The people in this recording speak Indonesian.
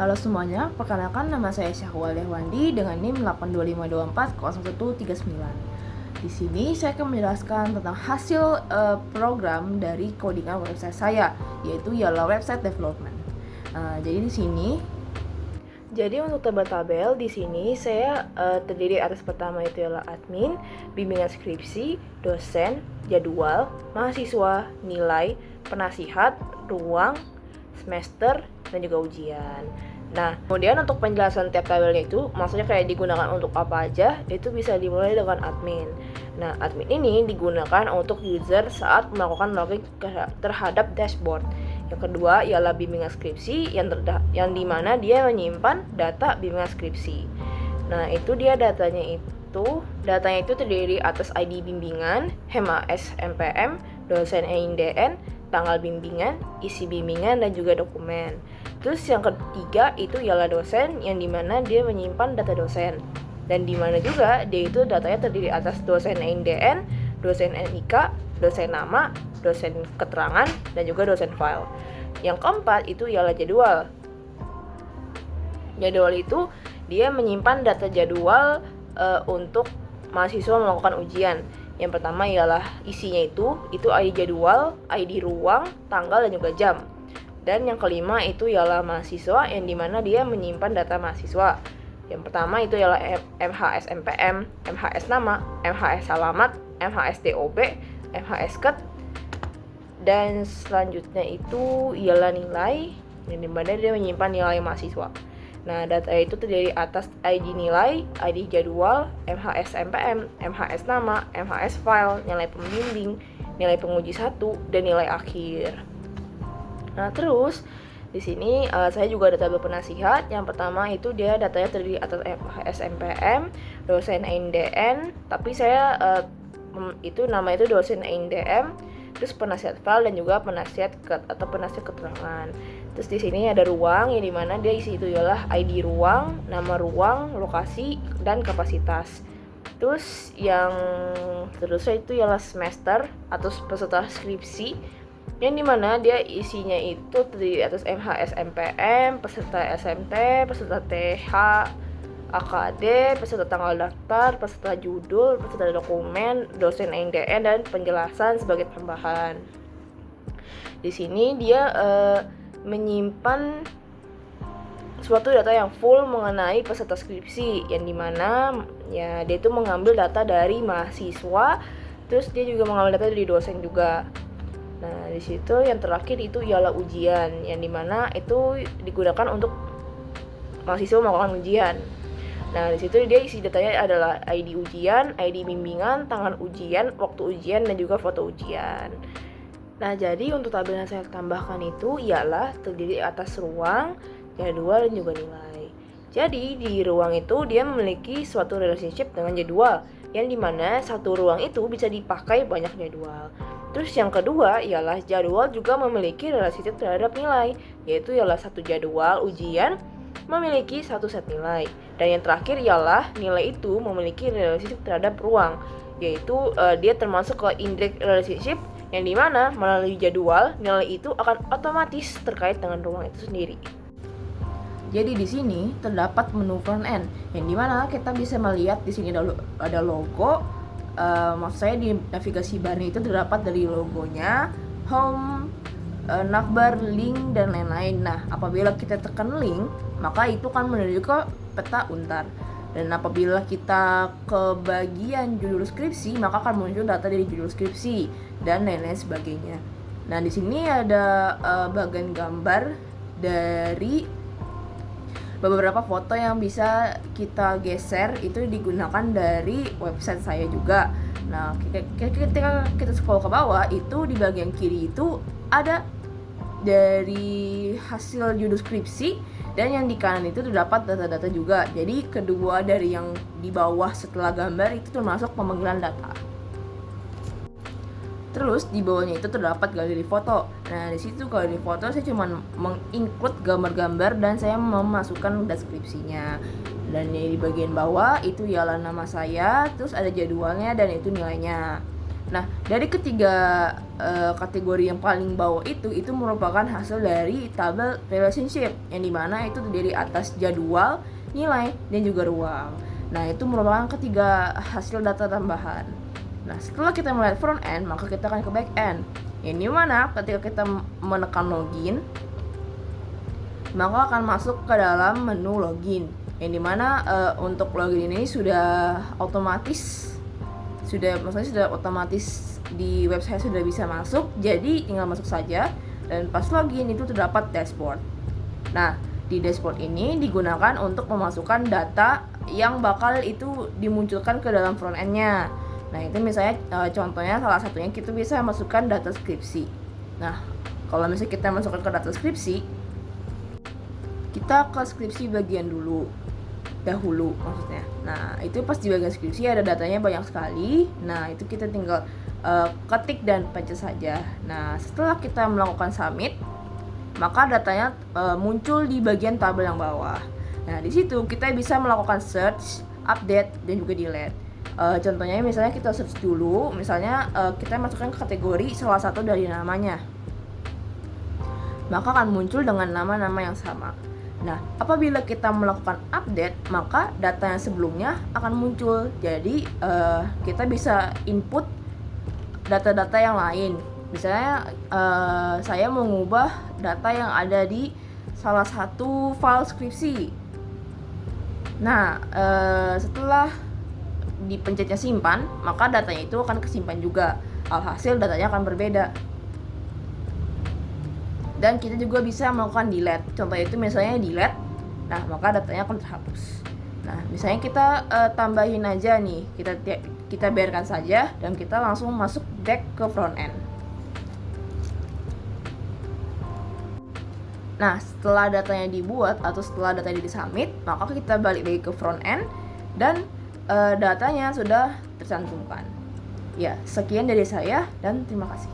Halo semuanya, perkenalkan nama saya Syahwal Dehwandi dengan NIM 825240139. Di sini saya akan menjelaskan tentang hasil program dari codingan website saya, yaitu ialah website development. Jadi untuk tabel-tabel di sini saya terdiri atas pertama itu ialah admin, bimbingan skripsi, dosen, jadwal, mahasiswa, nilai, penasihat, ruang, semester, dan juga ujian. Nah, kemudian untuk penjelasan tiap tabelnya itu, maksudnya kayak digunakan untuk apa aja, itu bisa dimulai dengan admin. Nah, admin ini digunakan untuk user saat melakukan login terhadap dashboard. Yang kedua ialah bimbingan skripsi yang dimana dia menyimpan data bimbingan skripsi. Nah, itu dia datanya itu terdiri atas ID bimbingan, HMAS MPM, dosen EINDN, tanggal bimbingan, isi bimbingan, dan juga dokumen. Terus yang ketiga itu ialah dosen, yang dimana dia menyimpan data dosen, dan dimana juga dia itu datanya terdiri atas dosen EINDN, dosen NIK, dosen nama, dosen keterangan, dan juga dosen file. Yang keempat itu ialah jadwal. Jadwal itu dia menyimpan data jadwal untuk mahasiswa melakukan ujian. Yang pertama ialah isinya itu ID jadwal, ID ruang, tanggal, dan juga jam. Dan yang kelima itu ialah mahasiswa, yang dimana dia menyimpan data mahasiswa. Yang pertama itu ialah MHS MPM, MHS nama, MHS alamat, MHS DOB, MHS KET, dan selanjutnya itu ialah nilai, yang dimana dia menyimpan nilai mahasiswa. Nah, data itu terdiri atas ID nilai, ID jadwal, MHS MPM, MHS nama, MHS file, nilai pembimbing, nilai penguji 1, dan nilai akhir. Nah, terus di sini saya juga ada tabel penasihat. Yang pertama itu dia datanya terdiri atas MHS MPM, dosen EINDN, tapi saya itu nama itu dosen EINDM, terus penasihat file, dan juga penasihat atau penasihat keterangan. Terus di sini ada ruang, yang dimana dia isi itu ialah ID ruang, nama ruang, lokasi, dan kapasitas. Terus yang seterusnya itu ialah semester atau peserta skripsi, yang dimana dia isinya itu terdiri atas MHS MPM, peserta SMT, peserta TH, AKD, peserta tanggal daftar, peserta judul, peserta dokumen, dosen EINDN, dan penjelasan sebagai tambahan. Di sini dia menyimpan suatu data yang full mengenai peserta skripsi, yang dimana ya dia itu mengambil data dari mahasiswa, terus dia juga mengambil data dari dosen juga. Nah, di situ yang terakhir itu ialah ujian, yang dimana itu digunakan untuk mahasiswa melakukan ujian. Nah, di situ dia isi datanya adalah ID ujian, ID bimbingan, tanggal ujian, waktu ujian, dan juga foto ujian. Nah, jadi untuk tabel yang saya tambahkan itu ialah terdiri atas ruang, jadwal, dan juga nilai. Jadi di ruang itu dia memiliki suatu relationship dengan jadwal, yang dimana satu ruang itu bisa dipakai banyak jadwal. Terus yang kedua ialah jadwal juga memiliki relationship terhadap nilai, yaitu ialah satu jadwal ujian memiliki satu set nilai. Dan yang terakhir ialah nilai itu memiliki relationship terhadap ruang, yaitu dia termasuk ke indirect relationship, yang dimana melalui jadwal nilai itu akan otomatis terkait dengan ruang itu sendiri. Jadi di sini terdapat menu front end, yang dimana kita bisa melihat di sini ada logo. Maksud saya di navigasi barnya itu terdapat dari logonya, home, navbar, link, dan lain-lain. Nah, apabila kita tekan link, maka itu kan menuju ke peta Untar. Dan apabila kita ke bagian judul skripsi, maka akan muncul data dari judul skripsi dan lain-lain sebagainya. Nah, di sini ada bagian gambar dari beberapa foto yang bisa kita geser, itu digunakan dari website saya juga. Nah, ketika kita scroll ke bawah, itu di bagian kiri itu ada dari hasil judul skripsi, dan yang di kanan itu terdapat data-data juga. Jadi kedua dari yang di bawah setelah gambar itu termasuk pemanggilan data. Terus di bawahnya itu terdapat galeri foto. Nah, di situ galeri foto saya cuma menginclude gambar-gambar dan saya memasukkan deskripsinya. Dan di bagian bawah itu ialah nama saya, terus ada jadwalnya, dan itu nilainya. Nah, dari ketiga kategori yang paling bawah itu merupakan hasil dari tabel relationship, yang dimana itu terdiri atas jadwal, nilai, dan juga ruang. Nah, itu merupakan ketiga hasil data tambahan. Nah, setelah kita melihat front end, maka kita akan ke back end. Yang dimana ketika kita menekan login, maka akan masuk ke dalam menu login. Yang dimana untuk login ini sudah otomatis, sudah otomatis di website sudah bisa masuk. Jadi tinggal masuk saja, dan pas login itu terdapat dashboard. Nah, di dashboard ini digunakan untuk memasukkan data yang bakal itu dimunculkan ke dalam front end-nya. Nah, itu misalnya contohnya salah satunya kita bisa masukkan data skripsi. Nah, kalau misalnya kita masukkan ke data skripsi, kita ke skripsi bagian dahulu maksudnya. Nah, itu pas di bagian skripsi ada datanya banyak sekali. Nah, itu kita tinggal ketik dan pencet saja. Nah, setelah kita melakukan submit, maka datanya muncul di bagian tabel yang bawah. Nah, di situ kita bisa melakukan search, update, dan juga delete. Contohnya misalnya kita search dulu, misalnya kita masukkan ke kategori salah satu dari namanya, maka akan muncul dengan nama-nama yang sama. Nah, apabila kita melakukan update, maka data yang sebelumnya akan muncul. Jadi kita bisa input data-data yang lain. Misalnya saya mau mengubah data yang ada di salah satu file skripsi. Nah, setelah dipencetnya simpan, maka datanya itu akan kesimpan juga. Alhasil datanya akan berbeda. Dan kita juga bisa melakukan delete. Contoh itu misalnya delete, nah maka datanya akan terhapus. Nah, misalnya kita tambahin aja nih, kita biarkan saja dan kita langsung masuk back ke front end. Nah, setelah datanya dibuat atau setelah datanya disubmit, maka kita balik lagi ke front end dan datanya sudah tercantumkan. Ya, sekian dari saya dan terima kasih.